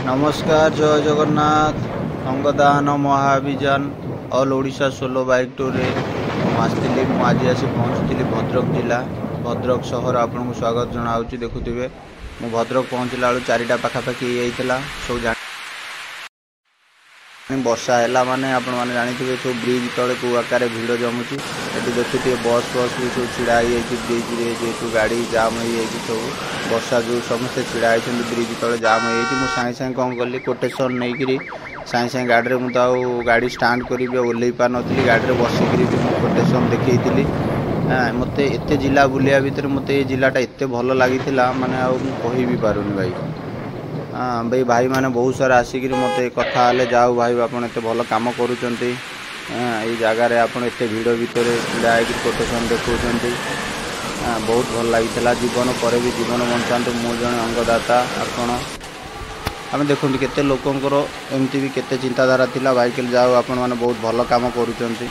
नमस्कार जय जगन्नाथ अंगदान महाभियान all Odisha solo bike tour आसती आज आसी पहुँची भद्रक जिला भद्रक सहर आपन को स्वागत जनाऊँ। देखुवे मु भद्रक पहुँचला बेलू 4टा पाखापाखि सब वर्षा है माने आपण मैंने जानी सब ब्रिज तले कौ आकार भिड़ जमुची ये देखुए बस फस भी सब छिड़ा ब्रिज जेहतु गाड़ी जाम हो सब वर्षा जो समस्ते छिड़ा ब्रिज तले जाम हो सागे सागे कौन कली कोटेसन नहीं करी सागे सागे गाड़ी में तो गाड़ी स्टांड कर ओल्ल पार नी गाड़ी बसिक कोटेसन देखी मत एत जिला बुलिया भितर मत ये जिलाटा एत भल लगी माने कही भी पारुनी भाई। हाँ भाई भाई मैंने बहुत सारा आसिक मत कथा जाओ भाई आप भल कम करुँच ये जगार आप भिड़ भितर छिड़ा कोटेसन देखा बहुत भल लगी जीवन पर भी जीवन बंचातु मु जन अंगदाता आपण आम देखते केते लोकंर एमती भी केते चिंताधारा थिला बाइक जाओ आपण मैंने बहुत भल कम करुँच।